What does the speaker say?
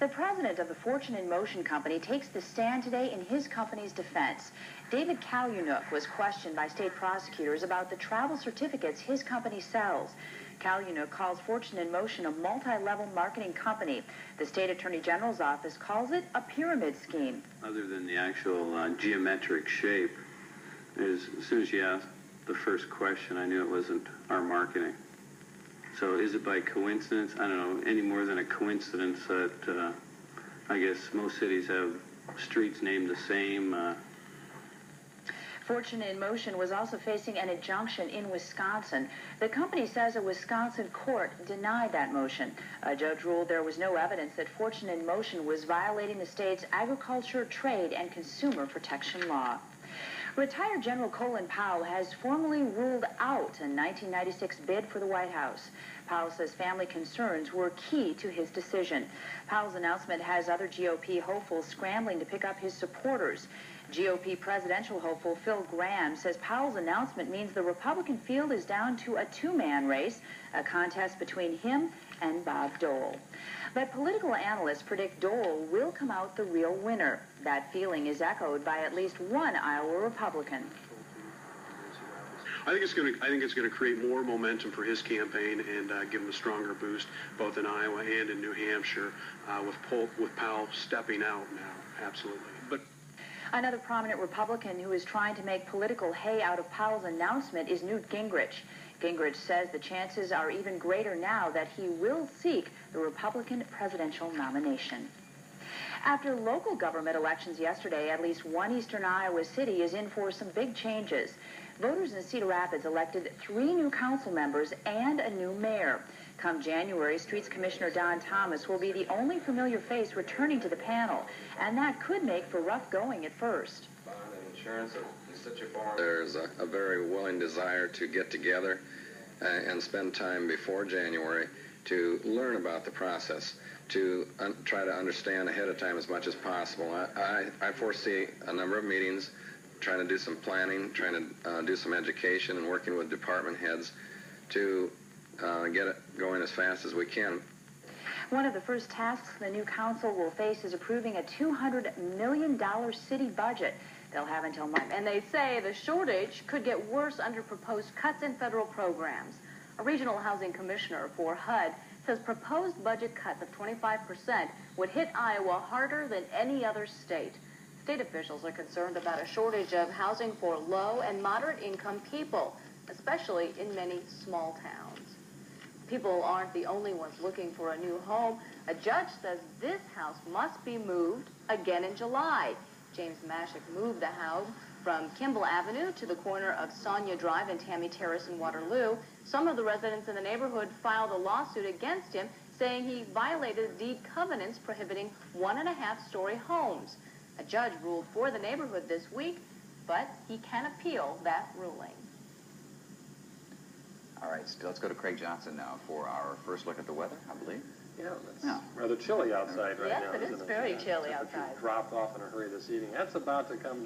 The president of the Fortune in Motion company takes the stand today in his company's defense. David Kalyunuk was questioned by state prosecutors about the travel certificates his company sells. Kalyunuk calls Fortune in Motion a multi-level marketing company. The state attorney general's office calls it a pyramid scheme. Other than the actual geometric shape, as soon as you asked the first question, I knew it wasn't our marketing. So is it by coincidence? I don't know, any more than a coincidence that I guess most cities have streets named the same. Fortune in Motion was also facing an injunction in Wisconsin. The company says a Wisconsin court denied that motion. A judge ruled there was no evidence that Fortune in Motion was violating the state's agriculture, trade, and consumer protection law. Retired General Colin Powell has formally ruled out a 1996 bid for the White House. Powell says family concerns were key to his decision. Powell's announcement has other GOP hopefuls scrambling to pick up his supporters. GOP presidential hopeful Phil Gramm says Powell's announcement means the Republican field is down to a two-man race, a contest between him and Bob Dole. But political analysts predict Dole will come out the real winner. That feeling is echoed by at least one Iowa Republican. I think it's going to create more momentum for his campaign and give him a stronger boost, both in Iowa and in New Hampshire, with Powell stepping out now. Absolutely. But another prominent Republican who is trying to make political hay out of Powell's announcement is Newt Gingrich. Gingrich says the chances are even greater now that he will seek the Republican presidential nomination. After local government elections yesterday, at least one eastern Iowa city is in for some big changes. Voters in Cedar Rapids elected 3 new council members and a new mayor. Come January, Streets Commissioner Don Thomas will be the only familiar face returning to the panel, and that could make for rough going at first. There's a very willing desire to get together and spend time before January to learn about the process, to try to understand ahead of time as much as possible. I foresee a number of meetings, trying to do some planning, trying to do some education, and working with department heads to get it going as fast as we can. One of the first tasks the new council will face is approving a $200 million city budget. They'll have until March. And they say the shortage could get worse under proposed cuts in federal programs. A regional housing commissioner for HUD says proposed budget cuts of 25% would hit Iowa harder than any other state. State officials are concerned about a shortage of housing for low and moderate income people, especially in many small towns. People aren't the only ones looking for a new home. A judge says this house must be moved again in July. James Mashik moved the house from Kimball Avenue to the corner of Sonia Drive and Tammy Terrace in Waterloo. Some of the residents in the neighborhood filed a lawsuit against him, saying he violated deed covenants prohibiting 1.5-story homes. A judge ruled for the neighborhood this week, but he can appeal that ruling. All right, so let's go to Craig Johnson now for our first look at the weather, I believe. Yeah, it's rather chilly outside right now. Yes, it is very chilly outside. Dropped off in a hurry this evening. That's about to come